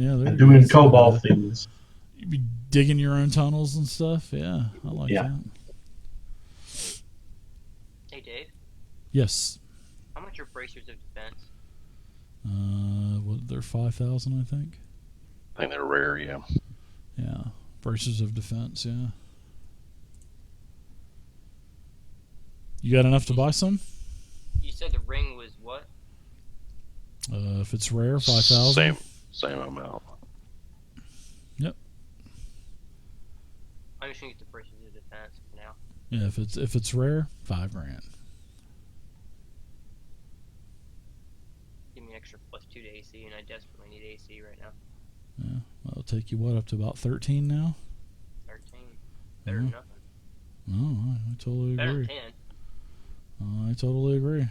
Yeah, there and you go. doing That's a good cobalt idea. things. You be digging your own tunnels and stuff. Yeah, I like Yeah. that. Hey, Dave. Yes. How much are bracers of defense? What? They're 5,000, I think. I think they're rare, yeah. Yeah, braces of defense. Yeah. You got enough to buy some? You said the ring was what? If it's rare, 5,000. Same amount. Yep. I'm just gonna get the bracers of defense for now. Yeah, if it's rare, $5,000. Give me an extra +2 to AC, and I desperately need AC right now. Yeah, that'll take you what up to about 13 now. 13. Better than nothing. No, I totally Better than agree. 10. I totally agree.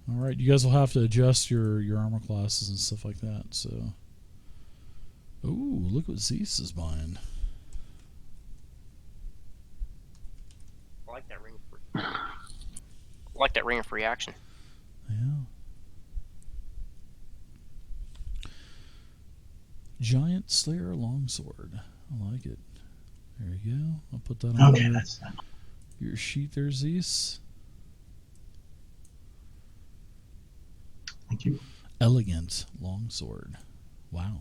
All right, you guys will have to adjust your armor classes and stuff like that. So, ooh, look what Zeus is buying. I like that ring. I like that ring of free action. Yeah. Giant Slayer longsword. I like it. There you go. I'll put that on Okay, that's your sheet there, Zeus. thank you. Elegant longsword. Wow.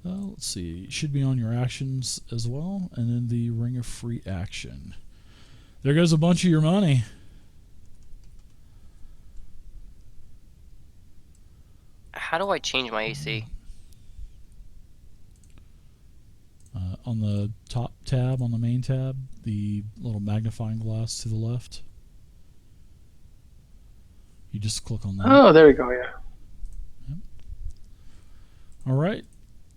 Let's see. It should be on your actions as well. And then the ring of free action. There goes a bunch of your money. How do I change my AC? On the top tab, on the main tab, the little magnifying glass to the left. You just click on that. Oh, there we go. Yeah. Yep. All right,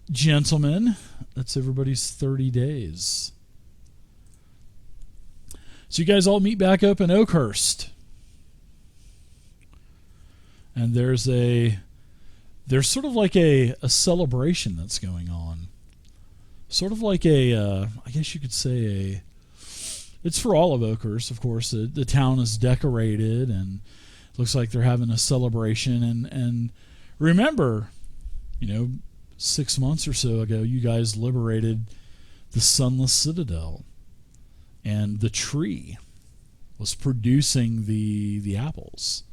gentlemen, that's everybody's 30 days. So you guys all meet back up in Oakhurst. And there's sort of like a celebration that's going on. Sort of like I guess you could say it's for all of Oakhurst, of course. The town is decorated and looks like they're having a celebration. And remember, 6 months or so ago, you guys liberated the Sunless Citadel. And the tree was producing the apples.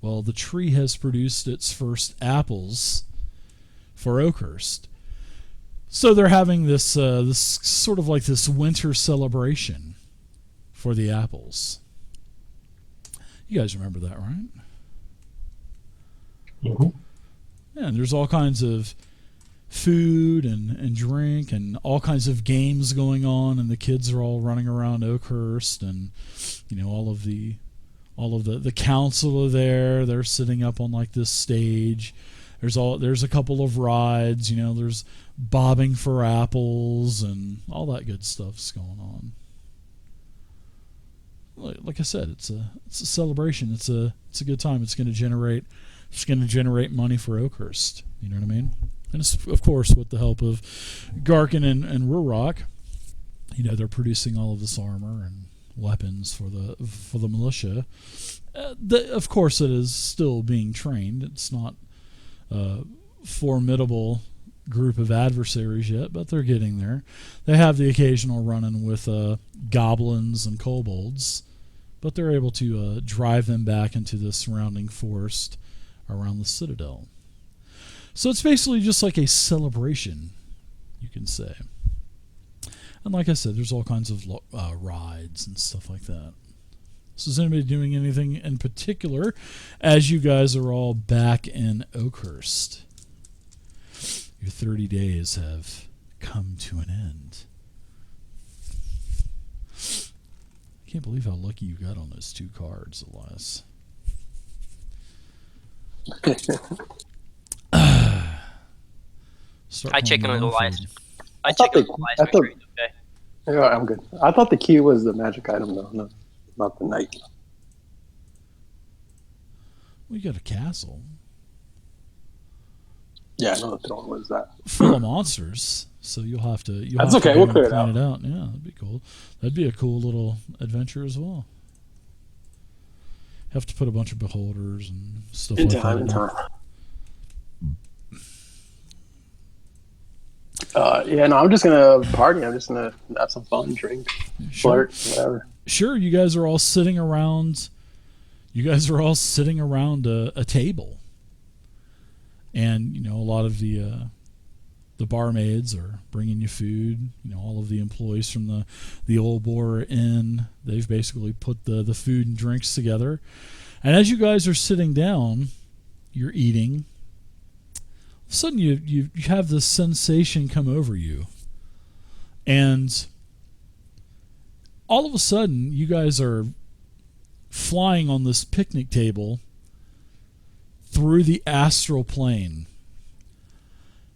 Well, the tree has produced its first apples for Oakhurst. So they're having this sort of like this winter celebration for the apples. You guys remember that, right? Mm-hmm. Yeah, and there's all kinds of food and drink and all kinds of games going on, and the kids are all running around Oakhurst, and all of the council are there. They're sitting up on like this stage. There's a couple of rides. There's bobbing for apples and all that good stuff's going on. Like I said, it's a celebration. It's a good time. It's going to generate money for Oakhurst. You know what I mean? And it's, of course, with the help of Garkin and Rurok, they're producing all of this armor and weapons for the militia. Of course, it is still being trained. It's not a formidable group of adversaries yet, but they're getting there. They have the occasional run-in with goblins and kobolds, but they're able to drive them back into the surrounding forest around the citadel. So it's basically just like a celebration, you can say. And like I said, there's all kinds of rides and stuff like that. So is anybody doing anything in particular as you guys are all back in Oakhurst? Your 30 days have come to an end. I can't believe how lucky you got on those 2 cards, Elias. I check in with Elias. I I thought check in they- with Elias. I Make thought- sure he's okay. Yeah, I'm good. I thought the key was the magic item, though, not the knight. We got a castle Yeah, I know the throne was that. full of monsters, so you'll have to. That's okay, we'll clear it plan it out. Yeah, that'd be cool. That'd be a cool little adventure as well. Have to put a bunch of beholders and stuff In like time, that. in time. Yeah, no, I'm just gonna party. I'm just gonna have some fun, drink, Sure. flirt, whatever. Sure, you guys are all sitting around. You guys are all sitting around a table, and a lot of the barmaids are bringing you food. All of the employees from the Old Boar Inn, they've basically put the food and drinks together. And as you guys are sitting down, you're eating. All of a sudden, you have this sensation come over you, and all of a sudden, you guys are flying on this picnic table through the astral plane.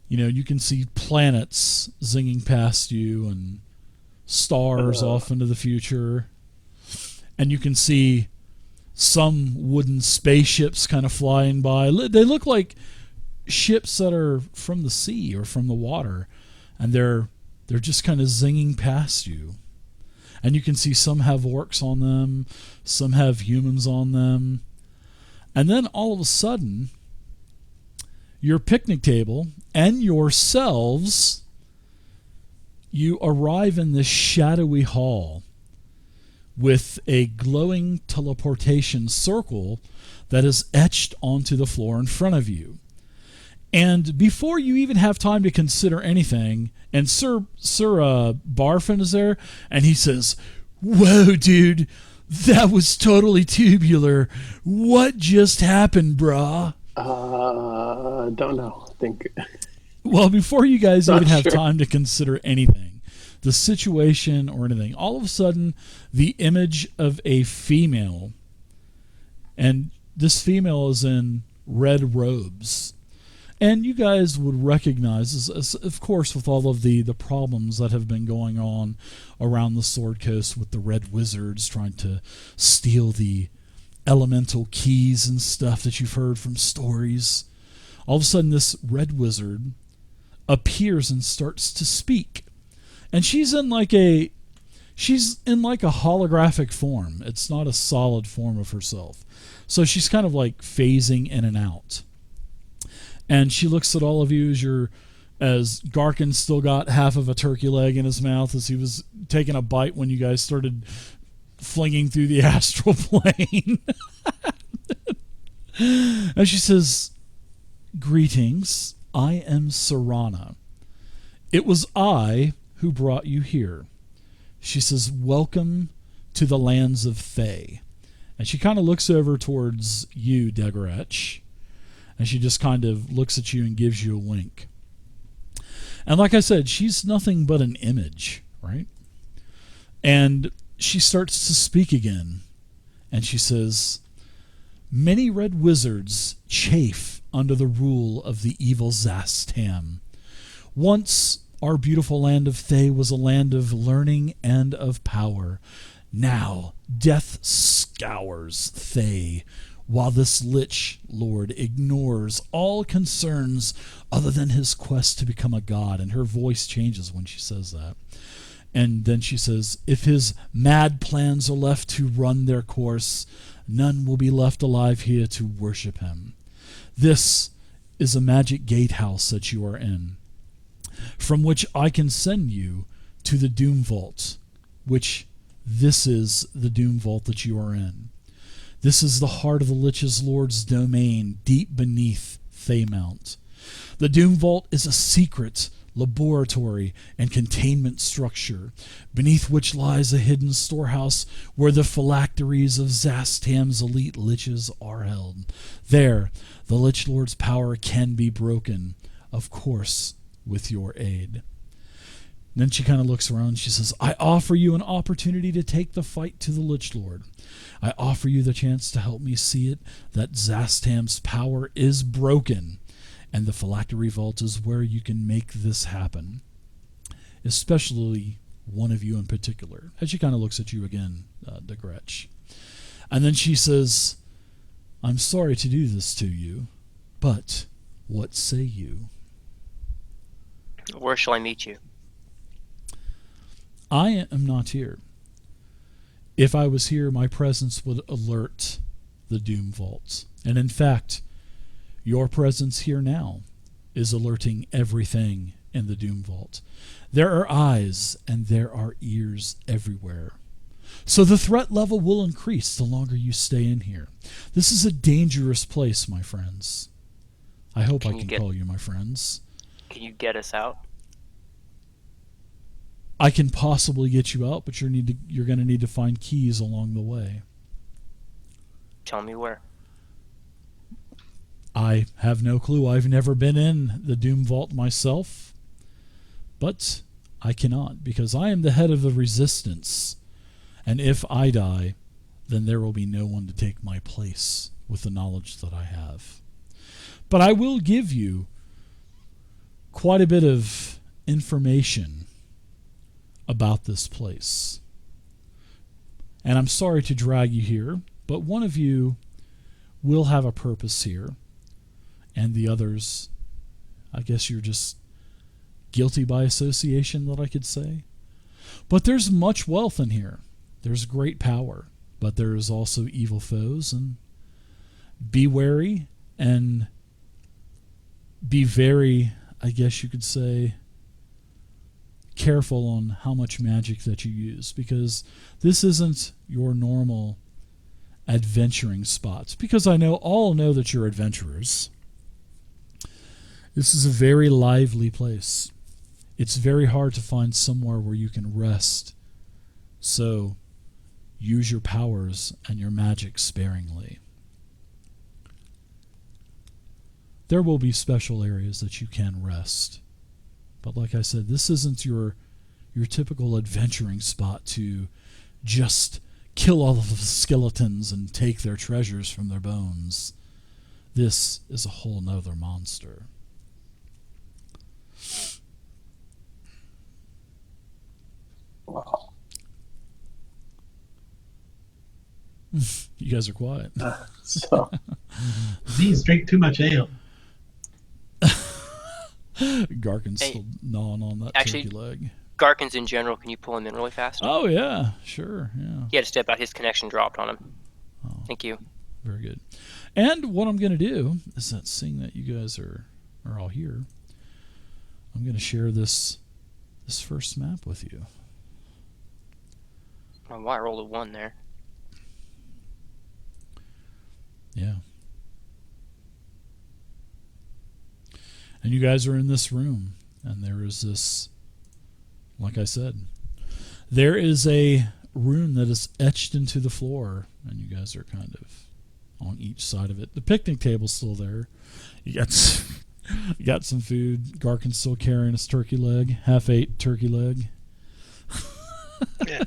You can see planets zinging past you and stars off into the future. And you can see some wooden spaceships kind of flying by. They look like ships that are from the sea or from the water. And they're just kind of zinging past you. And you can see some have orcs on them, some have humans on them. And then all of a sudden, your picnic table and yourselves, you arrive in this shadowy hall with a glowing teleportation circle that is etched onto the floor in front of you. And before you even have time to consider anything, and Sir Barfin is there, and he says, "Whoa, dude, that was totally tubular. What just happened, brah?" Don't know. I think. Well, before you guys Not even have sure. time to consider anything, the situation or anything, all of a sudden, the image of a female, and this female is in red robes. And you guys would recognize, as of course, with all of the problems that have been going on around the Sword Coast with the Red Wizards trying to steal the elemental keys and stuff that you've heard from stories. All of a sudden, this Red Wizard appears and starts to speak. And she's in like a holographic form. It's not a solid form of herself. So she's kind of like phasing in and out. And she looks at all of you as Garkin still got half of a turkey leg in his mouth as he was taking a bite when you guys started flinging through the astral plane. And she says, "Greetings, I am Serana. It was I who brought you here." She says, "Welcome to the lands of Thay." And she kind of looks over towards you, Degarech. And she just kind of looks at you and gives you a wink. And like I said, she's nothing but an image, right? And she starts to speak again. And she says, "Many red wizards chafe under the rule of the evil Zastam. Once our beautiful land of Thay was a land of learning and of power. Now death scours Thay, while this Lich Lord ignores all concerns other than his quest to become a god." And her voice changes when she says that. And then she says, "If his mad plans are left to run their course, none will be left alive here to worship him. This is a magic gatehouse that you are in, from which I can send you to the Doom Vault, which this is the Doom Vault that you are in. This is the heart of the Lich's Lord's domain, deep beneath Thaymount. The Doom Vault is a secret laboratory and containment structure, beneath which lies a hidden storehouse where the phylacteries of Zastam's elite liches are held. There, the Lich Lord's power can be broken, of course, with your aid." Then she kind of looks around and she says, "I offer you an opportunity to take the fight to the Lich Lord. I offer you the chance to help me see it, that Zastam's power is broken, and the Phylactery Vault is where you can make this happen. Especially one of you in particular." And she kind of looks at you again, Degrech. And then she says, "I'm sorry to do this to you, but what say you?" Where shall I meet you? "I am not here. If I was here, my presence would alert the Doom Vault. And in fact, your presence here now is alerting everything in the Doom Vault. There are eyes and there are ears everywhere. So the threat level will increase the longer you stay in here. This is a dangerous place, my friends. I hope I can call you my friends. Can you get us out? I can possibly get you out, but you're going to need to find keys along the way. Tell me where. I have no clue. I've never been in the Doom Vault myself, but I cannot, because I am the head of the Resistance, and if I die, then there will be no one to take my place with the knowledge that I have. But I will give you quite a bit of information about this place. And I'm sorry to drag you here, but one of you will have a purpose here, and the others, I guess you're just guilty by association, that I could say. But there's much wealth in here. There's great power, but there is also evil foes, and be wary and be very, I guess you could say, careful on how much magic that you use, because this isn't your normal adventuring spots, because I know all know that you're adventurers. This is a very lively place. It's very hard to find somewhere where you can rest, so use your powers and your magic sparingly. There will be special areas that you can rest, but like I said, this isn't your typical adventuring spot to just kill all of the skeletons and take their treasures from their bones. This is a whole nother monster. Wow. You guys are quiet. So These drink too much ale. Garkin's Hey, still gnawing on that actually- turkey leg. Garkins in general, can you pull him in really fast? Oh, yeah, sure, yeah. He had to step out. His connection dropped on him. Oh, Thank you. very good. And what I'm going to do is that, seeing that you guys are all here, I'm going to share this first map with you. Oh, wow, I rolled a 1 there. Yeah. And you guys are in this room, and there is this, like I said, there is a rune that is etched into the floor, and you guys are kind of on each side of it. The picnic table's still there. You got some food. Garkin's still carrying his turkey leg, half-ate turkey leg. Yeah.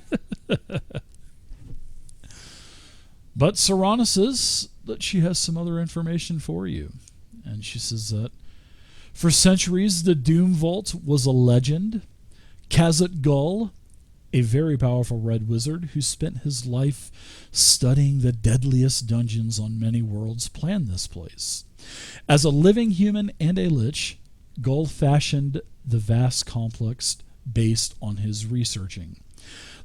But Serana says that she has some other information for you. And she says that for centuries, the Doom Vault was a legend. Khazit Gull, a very powerful red wizard who spent his life studying the deadliest dungeons on many worlds, planned this place. As a living human and a lich, Gull fashioned the vast complex based on his researching.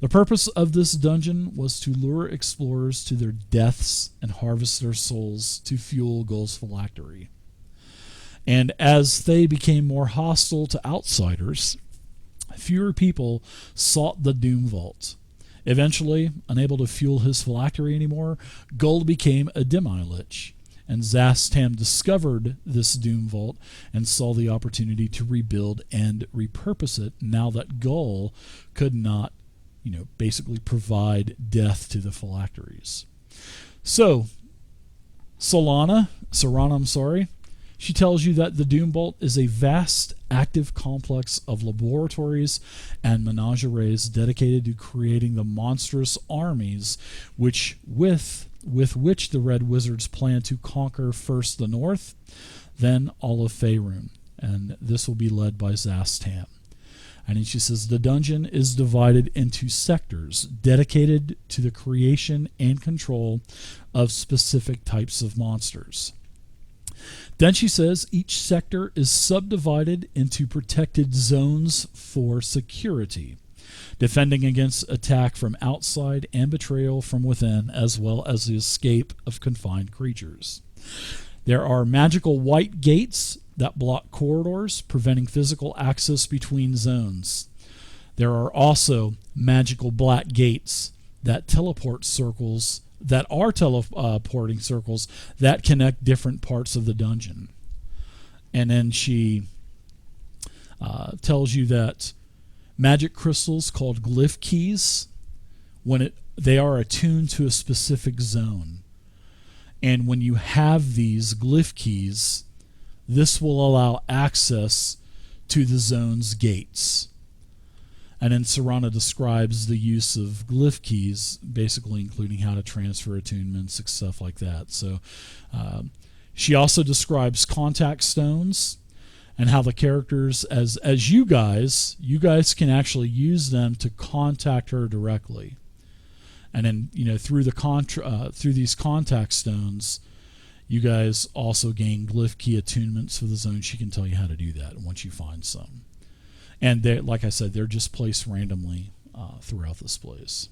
The purpose of this dungeon was to lure explorers to their deaths and harvest their souls to fuel Gull's phylactery. And as Thay became more hostile to outsiders, fewer people sought the Doom Vault. Eventually, unable to fuel his phylactery anymore, Gull became a demi-lich, and Zastam discovered this Doom Vault and saw the opportunity to rebuild and repurpose it now that Gull could not, basically provide death to the phylacteries. So, Serana, she tells you that the Doom Vault is a vast, active complex of laboratories and menageries dedicated to creating the monstrous armies with which the Red Wizards plan to conquer first the North, then all of Faerun. And this will be led by Zastam. And she says the dungeon is divided into sectors dedicated to the creation and control of specific types of monsters. Then she says each sector is subdivided into protected zones for security. defending against attack from outside and betrayal from within, as well as the escape of confined creatures. There are magical white gates that block corridors, preventing physical access between zones. There are also magical black gates that teleport circles that are teleporting circles that connect different parts of the dungeon. And then she tells you that magic crystals called glyph keys, they are attuned to a specific zone. And when you have these glyph keys, this will allow access to the zone's gates. And then Serana describes the use of glyph keys, basically including how to transfer attunements and stuff like that. So she also describes contact stones and how the characters, as you guys can actually use them to contact her directly. And then, through these contact stones, you guys also gain glyph key attunements for the zone. She can tell you how to do that once you find some. And like I said, they're just placed randomly throughout this place.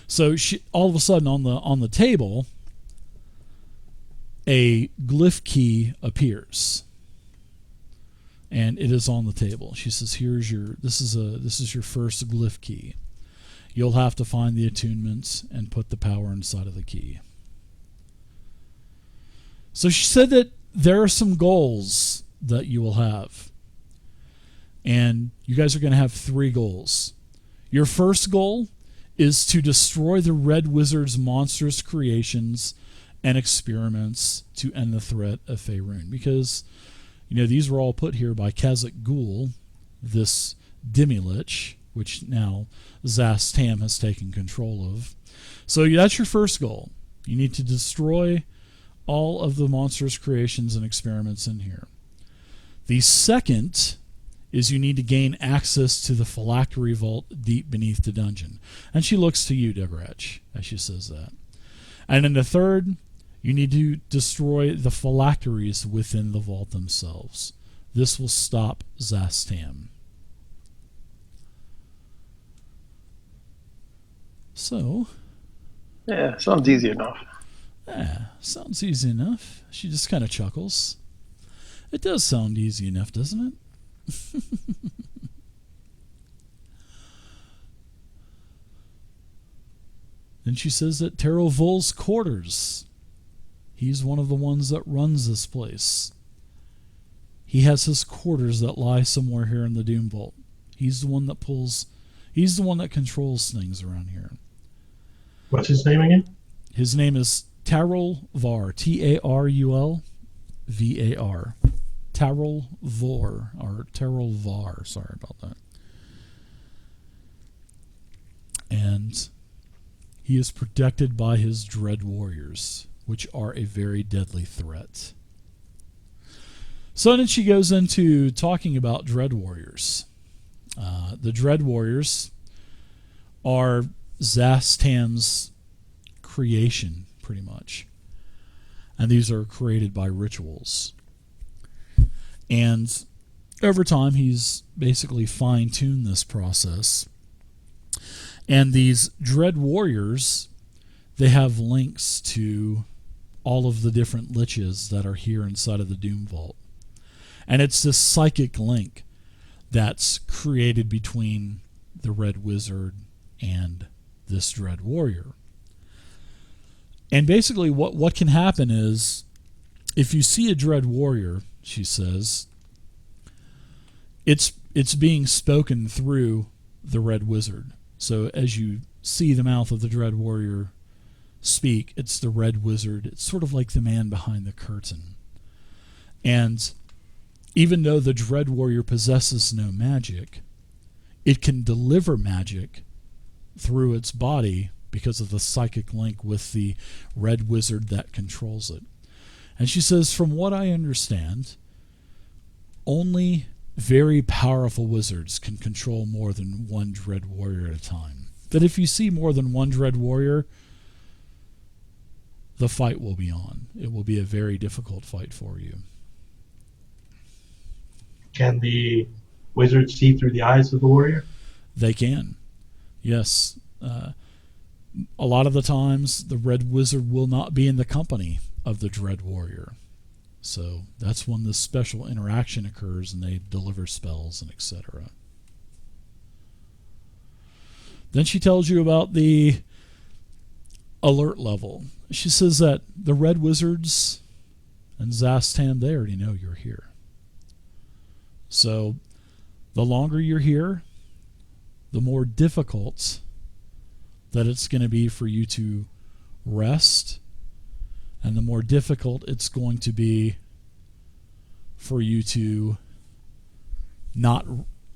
So all of a sudden on the table, a glyph key appears, and it is on the table. She says, this is your first glyph key. You'll have to find the attunements and put the power inside of the key. So she said that there are some goals that you will have. And you guys are going to have 3 goals. Your first goal is to destroy the Red Wizard's monstrous creations and experiments to end the threat of Faerun. Because, these were all put here by Khazak Ghul, this demi-lich, which now Zastam has taken control of. So that's your first goal. You need to destroy all of the monstrous creations and experiments in here. The second is you need to gain access to the phylactery vault deep beneath the dungeon. And she looks to you, Degrach, as she says that. And then the third, you need to destroy the phylacteries within the vault themselves. This will stop Zastam. So... Yeah, sounds easy enough. Yeah, sounds easy enough. She just kind of chuckles. It does sound easy enough, doesn't it? Then she says that Taro Vol's quarters. He's one of the ones that runs this place. He has his quarters that lie somewhere here in the Doom Vault. He's the one that controls things around here. What's his name again? His name is Tarul Var. Tarul Var. Tarul Vor, or Tarul Var, sorry about that. And he is protected by his dread warriors, which are a very deadly threat. So then she goes into talking about dread warriors. The dread warriors are Zastam's creation, pretty much. And these are created by rituals. And over time, he's basically fine-tuned this process. And these dread warriors, they have links to all of the different liches that are here inside of the Doom Vault. And it's this psychic link that's created between the Red Wizard and this dread warrior. And basically what can happen is, if you see a dread warrior, she says, it's being spoken through the Red Wizard. So as you see the mouth of the dread warrior speak, it's the Red Wizard. It's sort of like the man behind the curtain. And even though the dread warrior possesses no magic, it can deliver magic through its body because of the psychic link with the Red Wizard that controls it. And she says, from what I understand, only very powerful wizards can control more than one dread warrior at a time. That if you see more than one dread warrior, the fight will be on. It will be a very difficult fight for you. Can the wizard see through the eyes of the warrior? They can. Yes. A lot of the times, the Red Wizard will not be in the company of the Dread Warrior. So that's when this special interaction occurs and they deliver spells and etc. Then she tells you about the alert level. She says that the Red Wizards and Zastam, they already know you're here. So the longer you're here, the more difficult that it's going to be for you to rest, and the more difficult it's going to be for you to not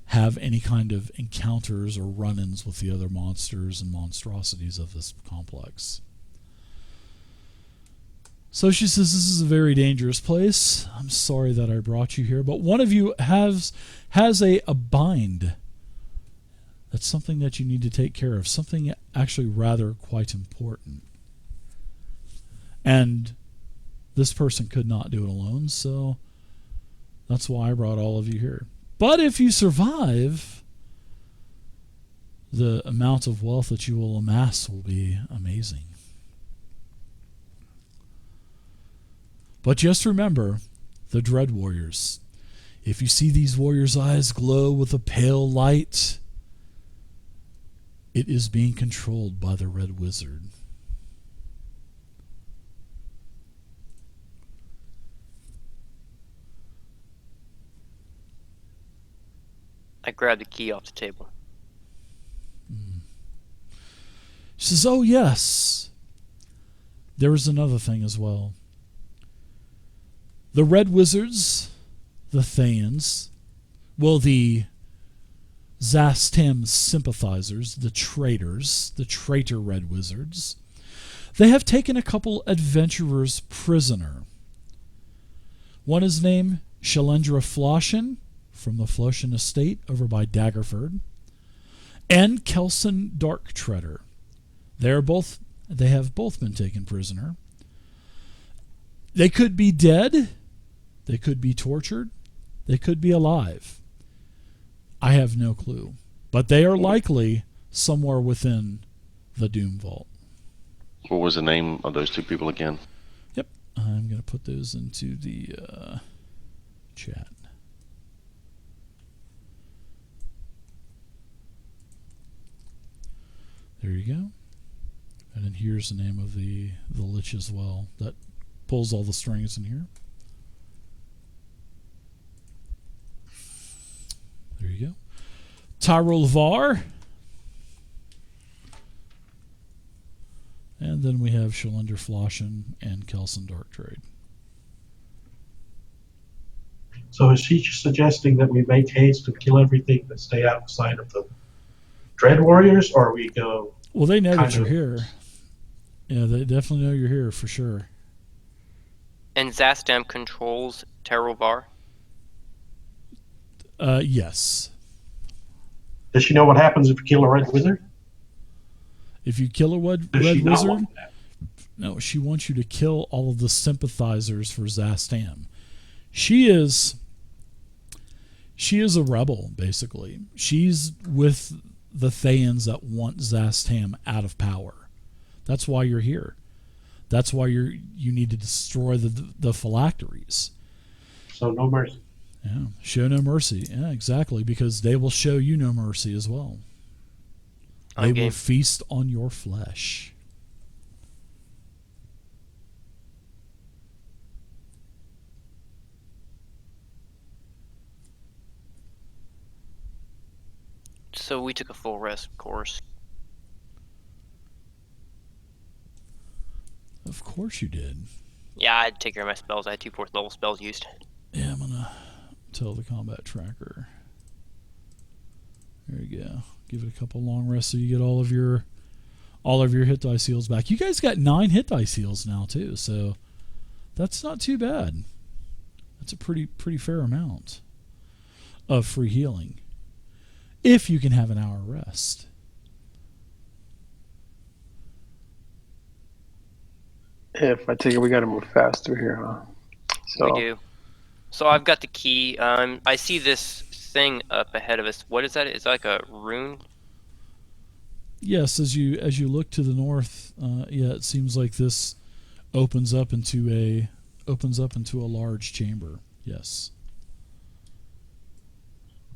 have any kind of encounters or run-ins with the other monsters and monstrosities of this complex. So she says, this is a very dangerous place. I'm sorry that I brought you here, but one of you has a bind. That's something that you need to take care of, something actually rather quite important. And this person could not do it alone, so that's why I brought all of you here. But if you survive, the amount of wealth that you will amass will be amazing. But just remember, the Dread Warriors. If you see these warriors' eyes glow with a pale light, it is being controlled by the Red Wizard. I grabbed the key off the table. She says, oh yes, there was another thing as well. The Red Wizards, the Thayans, well, the Zastam sympathizers, the traitors, the traitor Red Wizards, they have taken a couple adventurers prisoner. One is named Shalendra Floshin from the Floshin estate over by Daggerford, and Kelson Darktreader. They have both been taken prisoner. They could be dead, they could be tortured, they could be alive. I have no clue. But they are likely somewhere within the Doom Vault. What was the name of those two people again? Yep. I'm going to put those into the chat. There you go. And then here's the name of the Lich as well. That pulls all the strings in here. There you go. Tyrol Var. And then we have Shalendra Floshin and Kelson Darktrade. So is she suggesting that we make haste to kill everything that stay outside of the Dread Warriors, or we go... Well, they know that you're here. Yeah, they definitely know you're here for sure. And Zastam controls Terovar? Yes. Does she know what happens if you kill a Red Wizard? If you kill a Red Does she not Wizard, want that? no, she wants you to kill all of the sympathizers for Zastam. She is a rebel, basically. She's with the Thayans that want Zastam out of power. That's why you're here. That's why you need to destroy the phylacteries. So no mercy. Yeah, show no mercy. Yeah, exactly, because they will show you no mercy as well. They will feast on your flesh. So we took a full rest, of course. Of course you did. Yeah, I had to take care of my spells. I had 2 4th level spells used. Yeah, I'm gonna tell the combat tracker. There you go. Give it a couple long rests so you get all of your hit dice heals back. You guys got 9 hit dice heals now too, so that's not too bad. That's a pretty fair amount of free healing if you can have an hour rest. If I take it, we got to move faster here, huh? So We do. So I've got the key. I see this thing up ahead of us. What is that? Is that like a rune? Yes, as you look to the north, it seems like this opens up into a large chamber. Yes.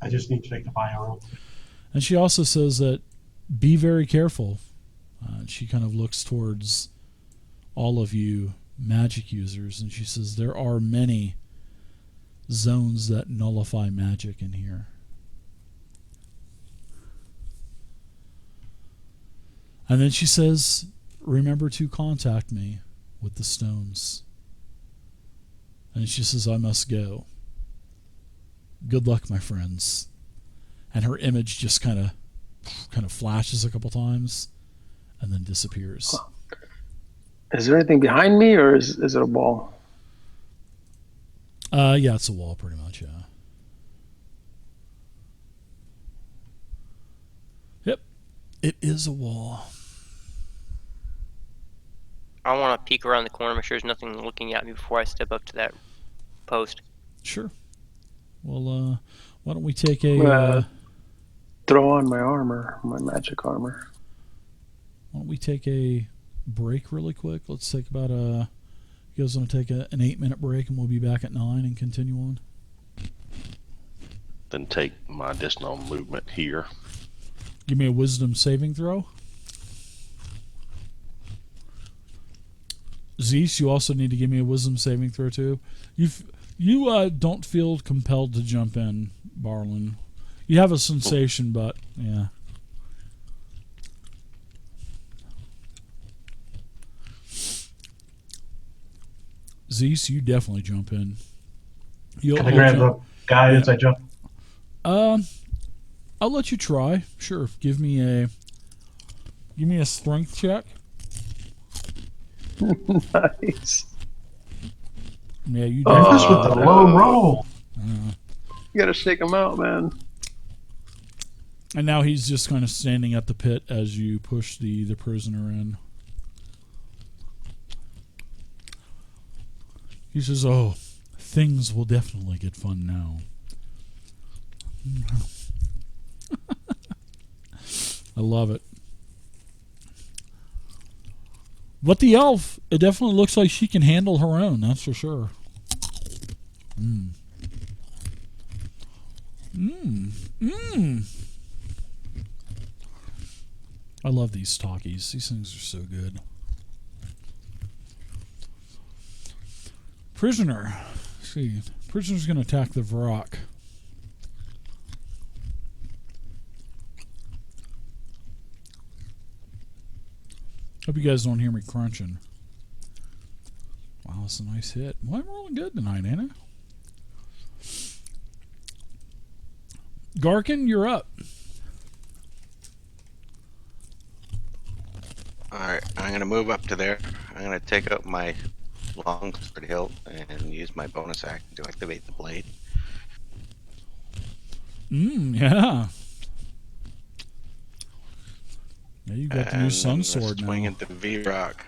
I just need to take the bio roll. And she also says that be very careful. She kind of looks towards all of you magic users, and she says there are many zones that nullify magic in here. And then she says, remember to contact me with the stones. And she says, I must go. Good luck, my friends. And her image just kind of flashes a couple times and then disappears. Is there anything behind me, or is it a wall? Yeah, it's a wall pretty much, yeah. Yep. It is a wall. I want to peek around the corner, make sure there's nothing looking at me before I step up to that post. Sure. Well, why don't we take I'm a... gonna throw on my armor, my magic armor. why don't we take a break really quick? Let's take about a... You guys want to take an 8-minute break, and we'll be back at 9 and continue on? Then take my additional movement here. Give me a wisdom saving throw. Zeus, you also need to give me a wisdom saving throw too. You don't feel compelled to jump in, Barlin. You have a sensation, but yeah. Zeus, you definitely jump in. Can I grab the guy as I jump? I'll let you try. Sure. Give me a strength check. Nice. Yeah, you Oh, this definitely. with the low roll. You gotta shake him out, man. And now he's just kind of standing at the pit as you push the prisoner in. He says, "Oh, things will definitely get fun now." I love it. But the elf, it definitely looks like she can handle her own, that's for sure. I love these talkies. These things are so good. Prisoner. Let's see. Prisoner's going to attack the Vrock. Hope you guys don't hear me crunching. Wow, that's a nice hit. Well, I'm rolling good tonight, ain't I? Garkin, you're up. Alright, I'm going to move up to there. I'm going to take out my long sword hilt and use my bonus action to activate the blade. Yeah. Yeah, you got the new sun sword now. Swing at the V-Rock.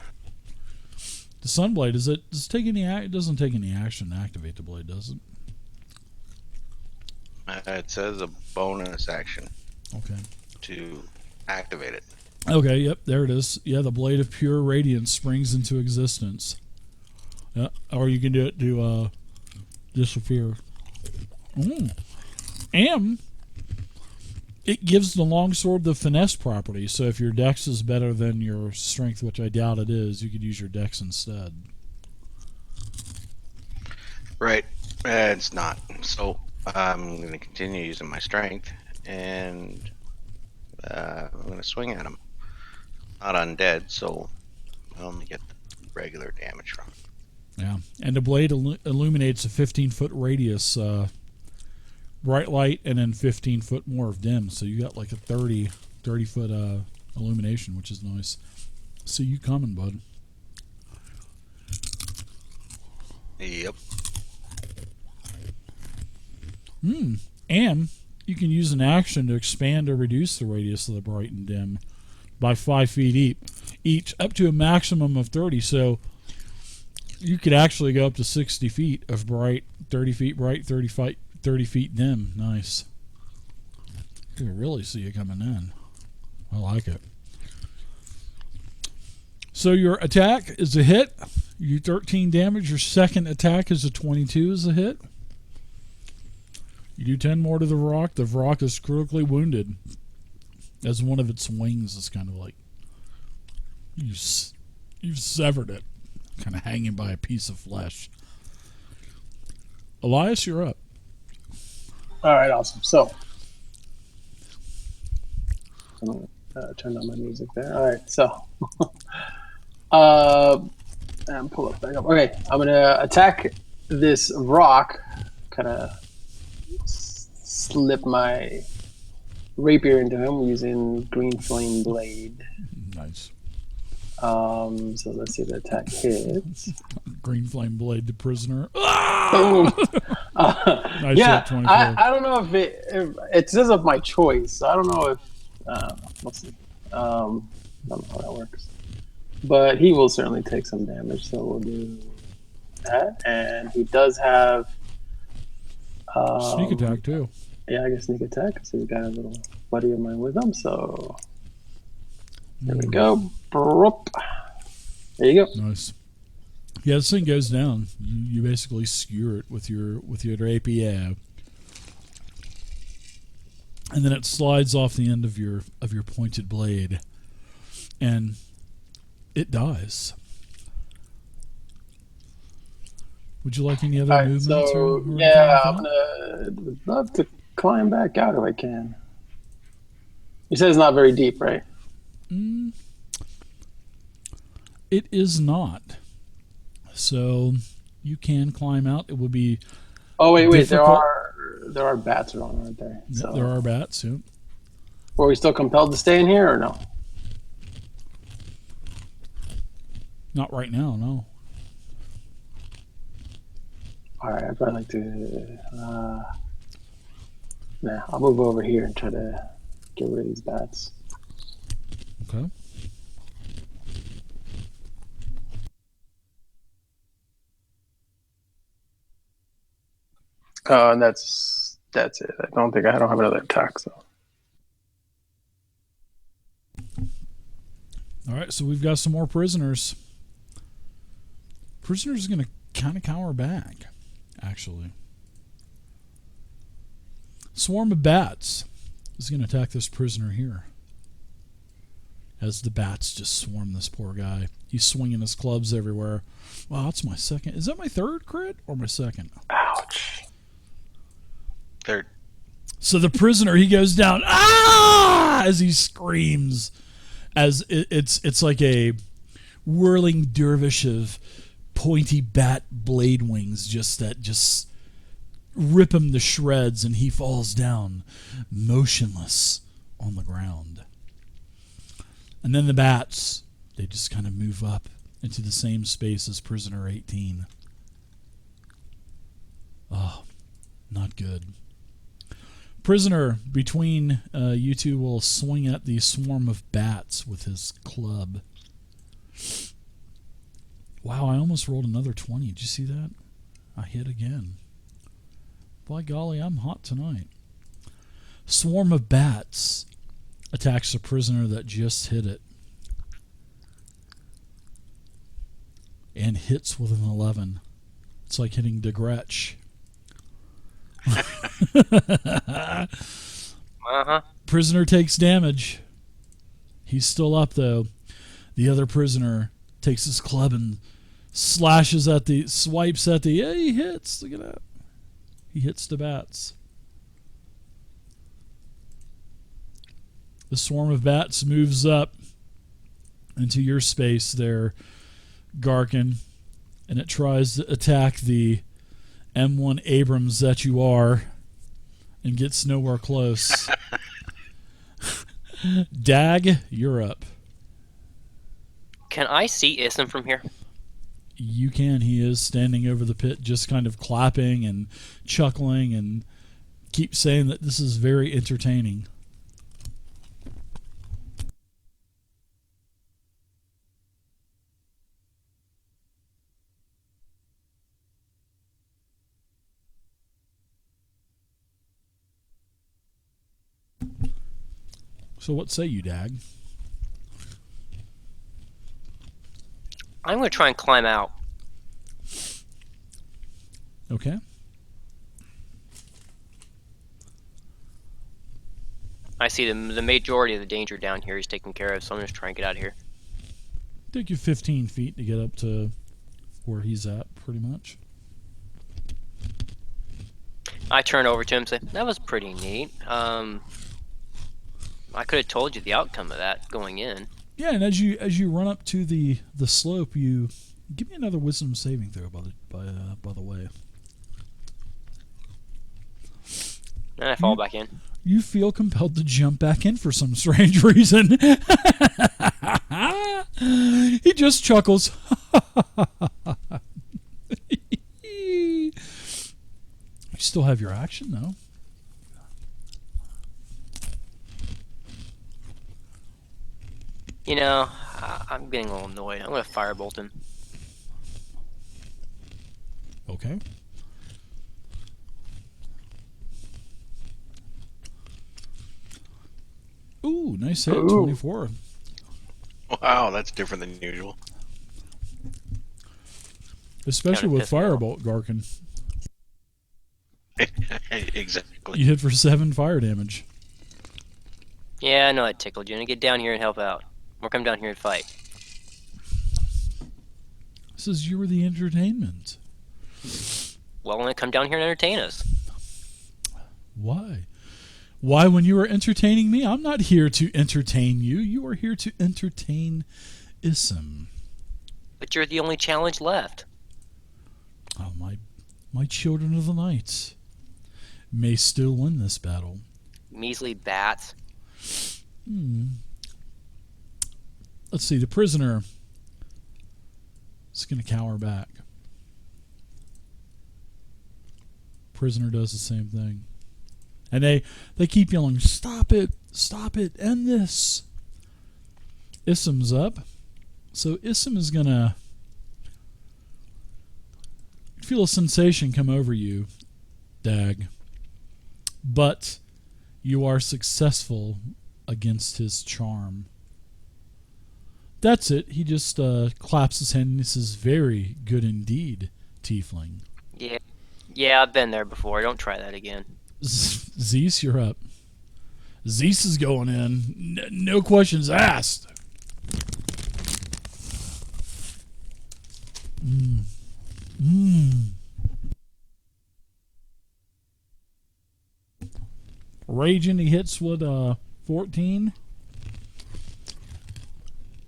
The Sunblade, does it take any? It doesn't take any action to activate the blade, does it? It says a bonus action Okay. to activate it. Okay. Yep. There it is. Yeah, the blade of pure radiance springs into existence. Yeah. Or you can do it to disappear. And it gives the longsword the finesse property. So if your dex is better than your strength, which I doubt it is, you could use your dex instead. Right. It's not. So I'm going to continue using my strength, and I'm going to swing at him. Not undead, so I only get the regular damage from it. Yeah. And the blade illuminates a 15-foot radius, bright light, and then 15 foot more of dim. So you got like a 30 foot illumination, which is nice. See you coming, bud. Yep. And you can use an action to expand or reduce the radius of the bright and dim by 5 feet each, up to a maximum of 30. So you could actually go up to 60 feet of bright, 30 feet bright, 30 feet dim. Nice. You can really see it coming in. I like it. So your attack is a hit. You do 13 damage. Your second attack is a 22 is a hit. You do 10 more to the rock. The rock is critically wounded as one of its wings is kind of like you've severed it, kind of hanging by a piece of flesh. Elias, you're up. All right, awesome. So, I'm gonna turn on my music there. All right, so, and pull it back up. Okay, I'm gonna attack this rock. Kind of slip my rapier into him using green flame blade. Nice. So let's see if the attack hits. Green flame blade the prisoner. Boom. Nice Yeah, hit, 24. I don't know if it says of my choice. So I don't know if we'll see. I don't know how that works, but he will certainly take some damage. So we'll do that, and he does have Sneak attack too. Yeah, I guess sneak attack. So he's got a little buddy of mine with him. So there we go. Broop. There you go. Nice. Yeah, this thing goes down. You basically skewer it with your rapier, and then it slides off the end of your pointed blade, and it dies. Would you like any other All right, movements? so or yeah, anything I'm would love to climb back out if I can. You said it's not very deep, right? It is not. So you can climb out. It would be. Oh wait, difficult. there are bats around, aren't there? Yeah, So, there are bats. Yeah. were we still compelled to stay in here or no? Not right now, no. All right, I'd probably like to. Nah, I'll move over here and try to get rid of these bats. Okay. And that's it. I don't have another attack. So All right, so we've got some more prisoners. Prisoners are going to kind of cower back, actually. Swarm of bats is going to attack this prisoner here. As the bats just swarm this poor guy. He's swinging his clubs everywhere. Wow, that's my second. Is that my third crit or my second? ouch. Third. So the prisoner, he goes down, ah, as he screams, as it's like a whirling dervish of pointy bat blade wings, just rip him to shreds, and he falls down motionless on the ground. And then the bats, they just kind of move up into the same space as prisoner 18. Oh, not good. Prisoner, between you two, will swing at the swarm of bats with his club. Wow, I almost rolled another 20. Did you see that? I hit again. By golly, I'm hot tonight. Swarm of bats attacks the prisoner that just hit it. And hits with an 11. It's like hitting DeGretsch. Prisoner takes damage. He's still up though. The other prisoner takes his club and swipes at the. Yeah, he hits. Look at that. He hits the bats. The swarm of bats moves up into your space there, Garkin, and it tries to attack the M1 Abrams that you are and gets nowhere close. Dag, you're up. Can I see Ism from here? You can. He is standing over the pit, just kind of clapping and chuckling and keep saying that this is very entertaining. So what say you, Dag? I'm going to try and climb out. Okay. I see the majority of the danger down here is taken care of, so I'm just trying to get out of here. Take you 15 feet to get up to where he's at, pretty much. I turn over to him and say, that was pretty neat. I could have told you the outcome of that going in. Yeah, and as you run up to the slope, you give me another wisdom saving throw by the way. And I fall back in. You feel compelled to jump back in for some strange reason. He just chuckles. You still have your action, though. You know, I'm getting a little annoyed. I'm going to firebolt him. Okay. Ooh, nice hit. Ooh. 24. Wow, that's different than usual. Especially Kinda with pissed me off. Firebolt, Garkin. Exactly. You hit for 7 fire damage. Yeah, I know that tickled you. And get down here and help out. Or come down here and fight. Says you were the entertainment. Well, then come down here and entertain us. Why? Why, when you are entertaining me? I'm not here to entertain you. You are here to entertain Ism. But you're the only challenge left. Oh, my children of the night may still win this battle. Measly bats. Let's see. The prisoner is going to cower back. Prisoner does the same thing. And they keep yelling, stop it, end this. Ism's up. So Ism is going to feel a sensation come over you, Dag. But you are successful against his charm. That's it. He just claps his hand and says, very good indeed, Tiefling. Yeah, I've been there before. Don't try that again. Zeus, you're up. Zeus is going in. No questions asked. Raging, he hits with 14.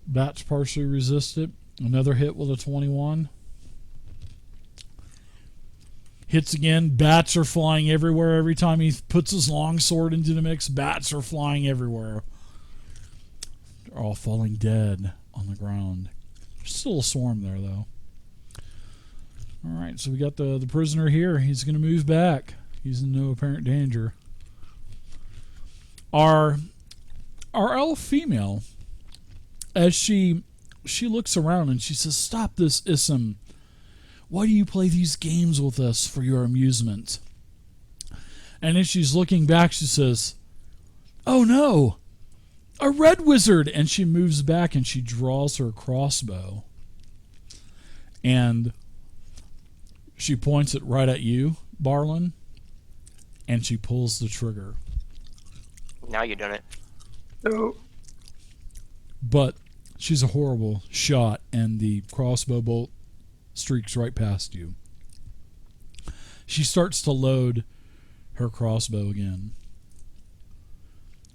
Bats partially resisted. Another hit with a 21. Hits again. Bats are flying everywhere. Every time he puts his long sword into the mix, bats are flying everywhere. They're all falling dead on the ground. There's still a swarm there, though. All right, so we got the prisoner here. He's going to move back. He's in no apparent danger. Our elf female, as she looks around and she says, "Stop this, Ism. Why do you play these games with us for your amusement?" And as she's looking back, she says, "Oh no, a red wizard!" And she moves back and she draws her crossbow. And she points it right at you, Barlin, and she pulls the trigger. Now you've done it. Oh. But she's a horrible shot, and the crossbow bolt streaks right past you. She starts to load her crossbow again.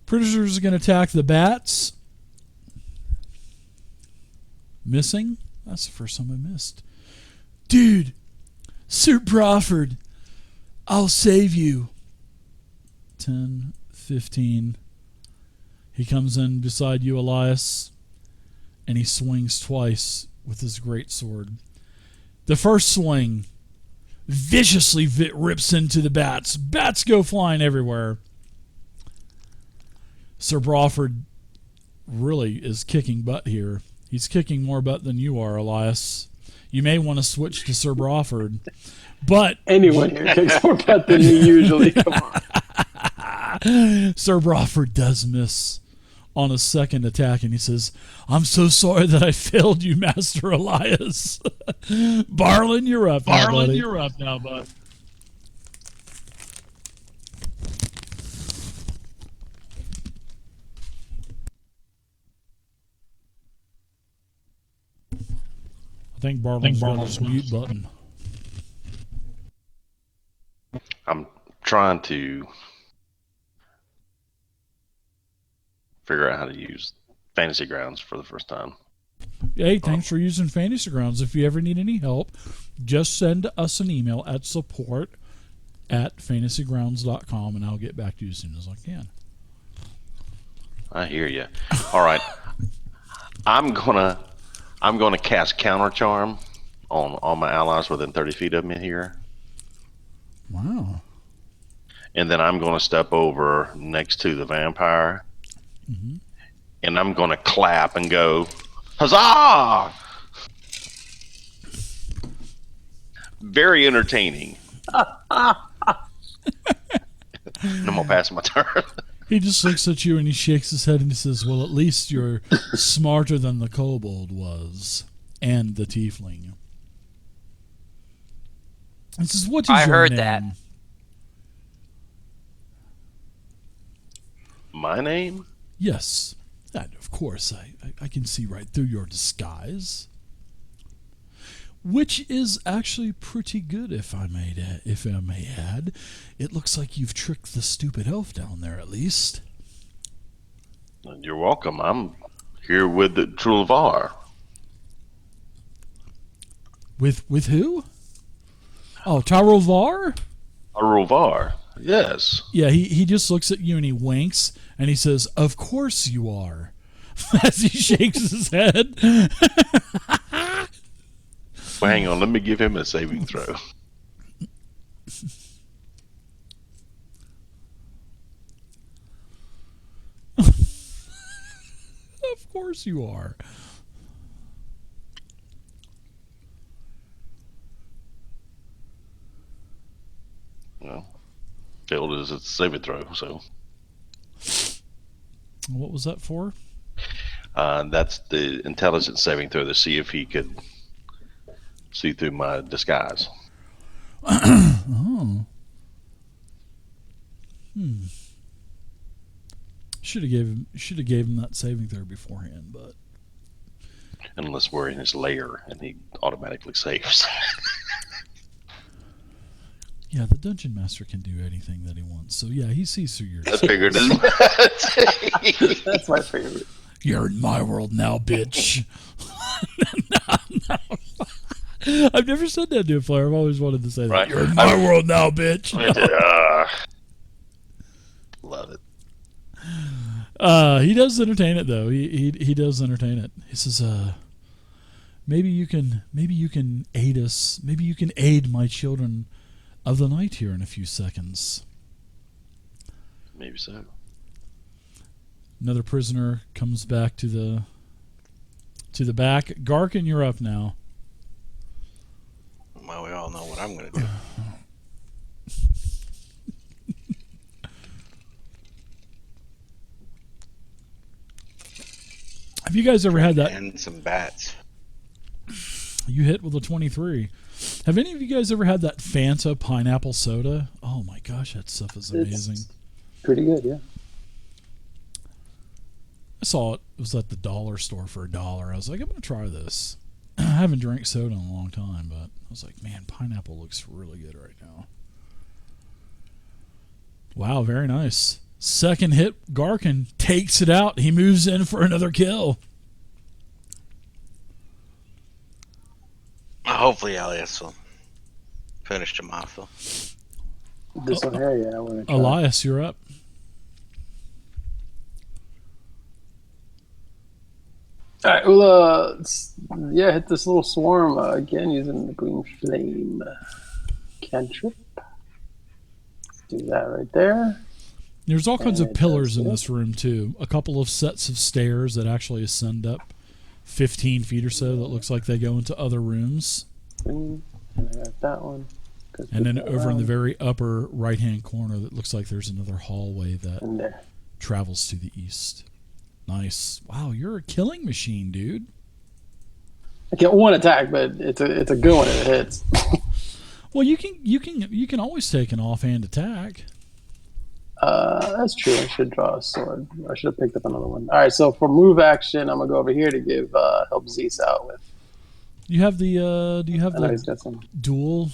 Prisoners are going to attack the bats. Missing? That's the first time I missed. Dude, Sir Brawford, I'll save you. 10, 15. He comes in beside you, Elias, and he swings twice with his great sword. The first swing viciously rips into the bats. Bats go flying everywhere. Sir Brawford really is kicking butt here. He's kicking more butt than you are, Elias. You may want to switch to Sir Brawford. But Anyone here kicks more butt than me usually. Come on. Sir Brawford does miss on a second attack, and he says, "I'm so sorry that I failed you, Master Elias." Barlin, you're up now, buddy. I think Barlin's got his mute button. I'm trying to figure out how to use Fantasy Grounds for the first time. Hey, thanks for using Fantasy Grounds. If you ever need any help, just send us an email at support@fantasygrounds.com, and I'll get back to you as soon as I can. I hear you. All right, I'm gonna cast Counter Charm on all my allies within 30 feet of me here, Wow. and then I'm gonna step over next to the vampire, and I'm gonna clap and go, "Huzzah!" Very entertaining. And I'm gonna pass my turn. He just looks at you and he shakes his head and he says, "Well, at least you're smarter than the kobold was, and the tiefling." He says, "What is I your heard name?" that. My name? Yes, and of course, I can see right through your disguise, which is actually pretty good, if I may add. It looks like you've tricked the stupid elf down there, at least. You're welcome. I'm here with the Trulvar. With who? Oh, Tarovar? Trulvar. Yes. Yeah, he just looks at you and he winks and he says, "Of course you are," as he shakes his head. Well, hang on. Let me give him a saving throw. Of course you are. Well, failed as a saving throw, so What was that for? that's the intelligence saving throw to see if he could see through my disguise. Oh. Should have gave him that saving throw beforehand, but Unless we're in his lair and he automatically saves. yeah, the dungeon master can do anything that he wants. So yeah, he sees through your. I figured as much. That's my favorite. You're in my world now, bitch. No. I've never said that to a player. I've always wanted to say that. Right. You're in my world now, bitch. Love it. He does entertain it though. He does entertain it. He says, maybe you can aid us. Maybe you can aid my children of the night here in a few seconds." Maybe so. Another prisoner comes back to the back. Garkin, you're up now. Well, we all know what I'm going to do. Have you guys ever had that? And some bats. You hit with a 23. Have any of you guys ever had that Fanta pineapple soda? Oh my gosh, that stuff is amazing. It's pretty good, yeah. I saw it. It was at the dollar store for $1. I was like, I'm going to try this. I haven't drank soda in a long time, but I was like, man, pineapple looks really good right now. Wow, very nice. Second hit, Garkin takes it out. He moves in for another kill. Hopefully, Elias will finish him off, though. This one here, yeah. I want to try. Elias, you're up. All right, well, hit this little swarm again using the green flame cantrip. Do that right there. There's all kinds of And pillars in that's this room, too. A couple of sets of stairs that actually ascend up 15 feet or so that looks like they go into other rooms. Green, and I got that one. And then over in the very upper right-hand corner that looks like there's another hallway that and there. travels to the east. Nice. Wow, you're a killing machine, dude. I get one attack, but it's a good one if it hits. Well, you can always take an offhand attack. That's true. I should draw a sword. I should have picked up another one. All right, so for move action, I'm gonna go over here to give help Zeus out with. You have the do you have I know he's the got some. dual?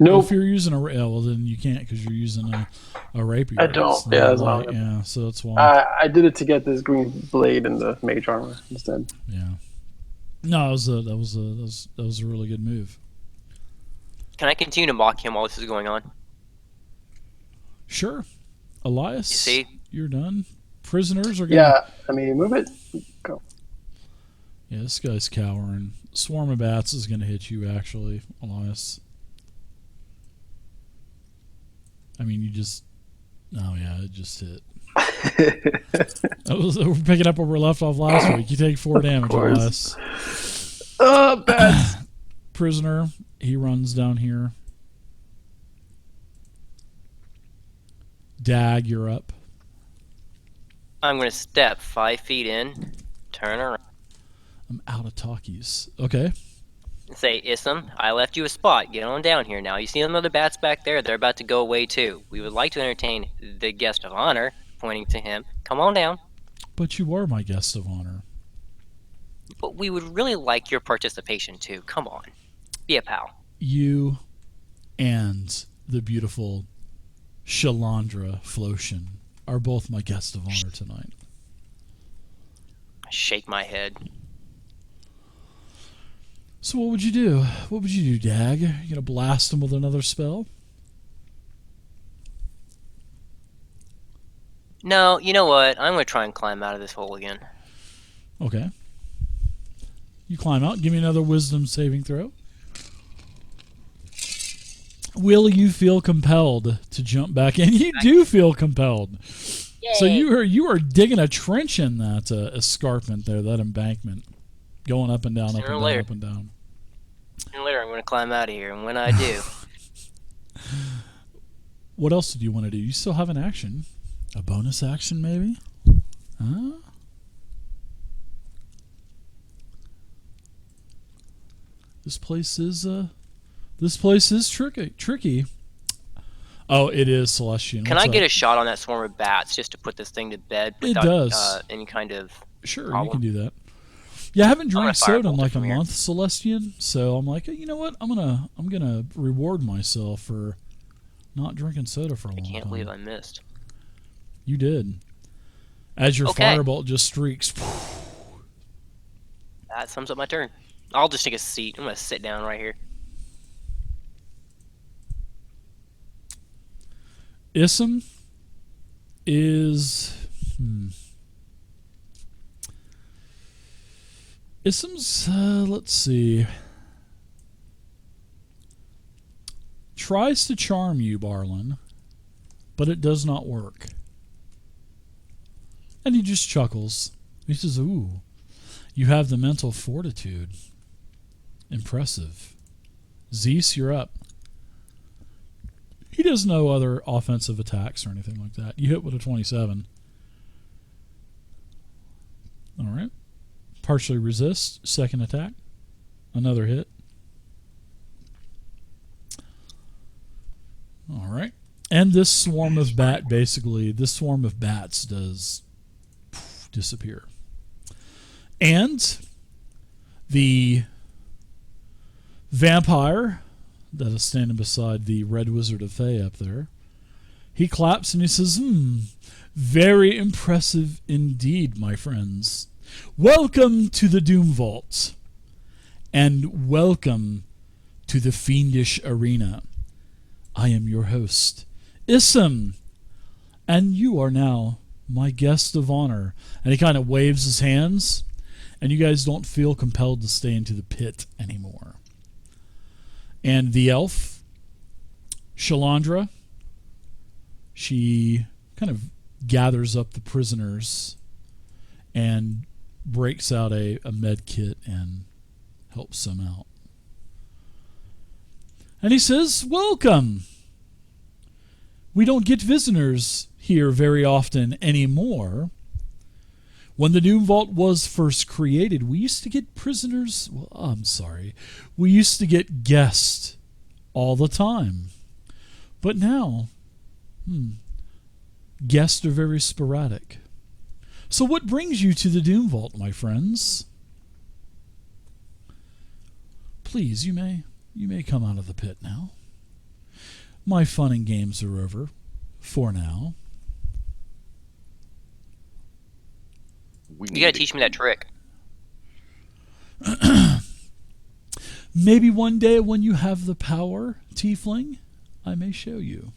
Nope. If you're using a well, then you can't because you're using a rapier. I don't. It's Yeah, not that's light, not- yeah. So that's why. I did it to get this green blade and the mage armor instead. Yeah. No, that was a really good move. Can I continue to mock him while this is going on? Sure, Elias. You see? You're done. Prisoners are gonna. Yeah, I mean, move it. Go. Yeah, this guy's cowering. Swarm of bats is gonna hit you, actually, Elias. I mean, you just. Oh yeah, it just hit. We're picking up where we left off last week. You take 4 damage, course. Elias. Bad. Prisoner, he runs down here. Dag, you're up. I'm going to step 5 feet in, turn around, I'm out of talkies. Okay. and say, Isam, I left you a spot. Get on down here now. You see them other bats back there? They're about to go away too. We would like to entertain the guest of honor, pointing to him. Come on down. But you are my guest of honor. But we would really like your participation too. Come on. Be a pal. You and the beautiful Shalandra Flotion are both my guest of honor tonight. I shake my head. So what would you do? What would you do, Dag? You gonna blast him with another spell? No, you know what? I'm going to try and climb out of this hole again. Okay. You climb out. Give me another wisdom saving throw. Will you feel compelled to jump back in? You do feel compelled. Yay. So you are digging a trench in that escarpment there, that embankment, going up and down, up Sooner or and down, later. up and down. Sooner or later, I'm going to climb out of here, and when I do, What else did you want to do? You still have an action, a bonus action maybe? Huh? This place is tricky. Oh, it is Celestian. can What's I get up? a shot on that swarm of bats just to put this thing to bed It without does. any kind of... Sure, you problem? can do that. Yeah, I haven't gonna drank soda in firebolt it like a from here. month, Celestian. So I'm like, you know what? I'm gonna reward myself for not drinking soda for a I long can't time. believe I missed. You did. As your Okay. firebolt just streaks. That sums up my turn. I'll just take a seat. I'm going to sit down right here. Isam is. Isam's. Let's see. Tries to charm you, Barlin, but it does not work. And he just chuckles. He says, "Ooh, you have the mental fortitude. Impressive. Zeus, you're up." He does no other offensive attacks or anything like that. You hit with a 27. All right. Partially resist. Second attack. Another hit. All right. And this swarm of bats does disappear. And the vampire that is standing beside the Red Wizard of Thay up there, he claps and he says, very impressive indeed, my friends. Welcome to the Doom Vault, and welcome to the Fiendish Arena. I am your host, Isam, and you are now my guest of honor. And he kind of waves his hands, and you guys don't feel compelled to stay into the pit anymore. And the elf, Shalandra, she kind of gathers up the prisoners and breaks out a med kit and helps them out. And he says, "Welcome. We don't get visitors here very often anymore, When the Doom Vault was first created, we used to get prisoners. Well, I'm sorry. We used to get guests all the time. But now, guests are very sporadic. So what brings you to the Doom Vault, my friends? Please, you may come out of the pit now. My fun and games are over for now. You gotta teach me that trick. Maybe one day when you have the power, Tiefling, I may show you.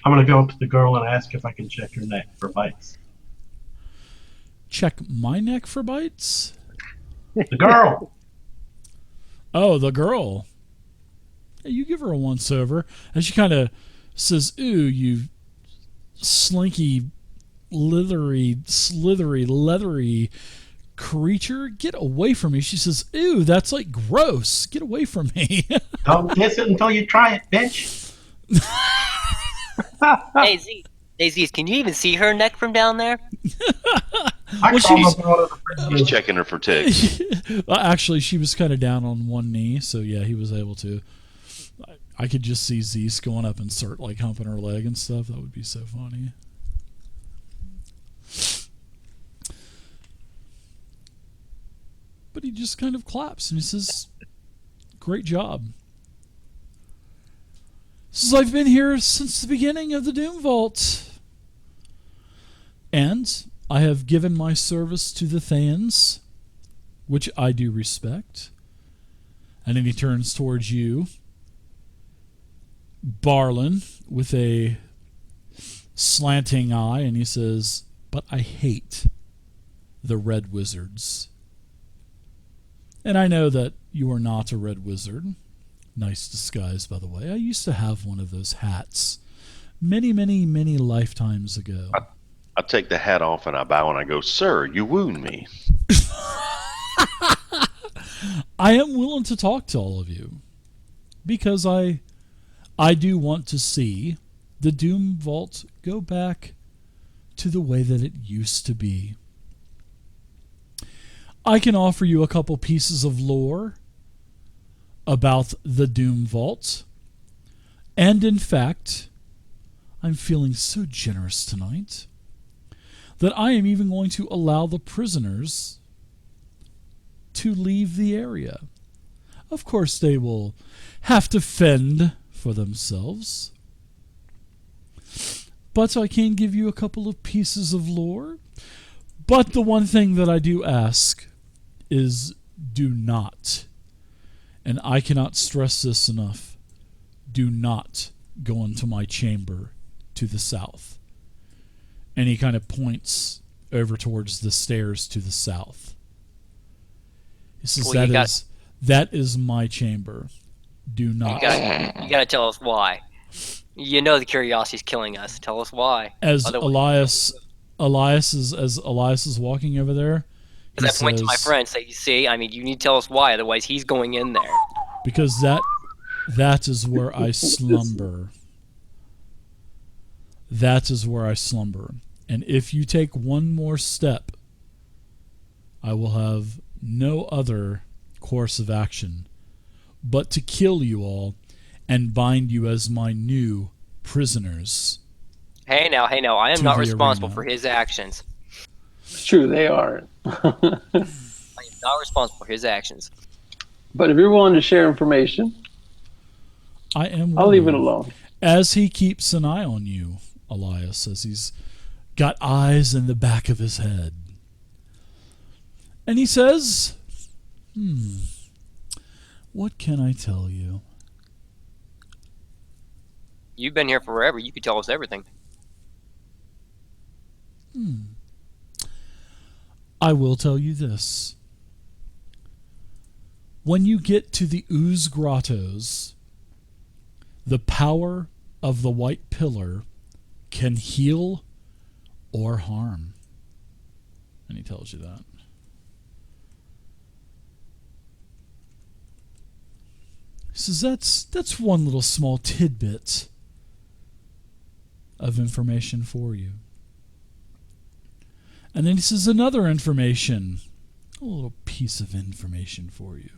I'm going to go up to the girl and ask if I can check her neck for bites. Check my neck for bites? The girl! Oh, the girl. Hey, you give her a once over. And she kind of says, ooh, you slinky, slithery, leathery creature. Get away from me. She says, ooh, that's like gross. Get away from me. Don't kiss it until you try it, bitch. Hey, Z, can you even see her neck from down there? I Well, call she's- her one of the prisoners. He's checking her for ticks. Well, actually, she was kind of down on one knee, so yeah, he was able to. I could just see Zeus going up and start like humping her leg and stuff. That would be so funny. But he just kind of claps and he says, "Great job." Says, "I've been here since the beginning of the Doom Vault, and I have given my service to the Thayans, which I do respect." And then he turns towards you, Barlin, with a slanting eye, and he says, "But I hate the Red Wizards. And I know that you are not a Red Wizard. Nice disguise, by the way. I used to have one of those hats many, many, many lifetimes ago." I take the hat off and I bow and I go, "Sir, you wound me." I am willing to talk to all of you because I do want to see the Doom Vault go back to the way that it used to be. I can offer you a couple pieces of lore about the Doom Vault, and in fact, I'm feeling so generous tonight that I am even going to allow the prisoners to leave the area. Of course, they will have to fend for themselves, but I can give you a couple of pieces of lore. But the one thing that I do ask is do not, and I cannot stress this enough, do not go into my chamber to the south. And he kind of points over towards the stairs to the south. He says, Well, that is my chamber. Do not. You gotta tell us why. You know the curiosity's killing us. Tell us why. As Otherwise- Elias is walking over there, he Because I point to my says- friend and say, you see, I mean, you need to tell us why, otherwise he's going in there. because that is where I slumber. That is where I slumber. And if you take one more step, I will have no other course of action but to kill you all and bind you as my new prisoners. Hey now, I am To not the responsible arena. for his actions. It's true, they are. I am not responsible for his actions. But if you're willing to share information, I am I'll leave it willing. alone. As he keeps an eye on you, Elias, as he's got eyes in the back of his head. And he says, what can I tell you? You've been here forever. You could tell us everything. I will tell you this. When you get to the Ooze Grottos, the power of the White Pillar can heal or harm. And he tells you that. He says, that's one little small tidbit of information for you. And then he says another information, a little piece of information for you.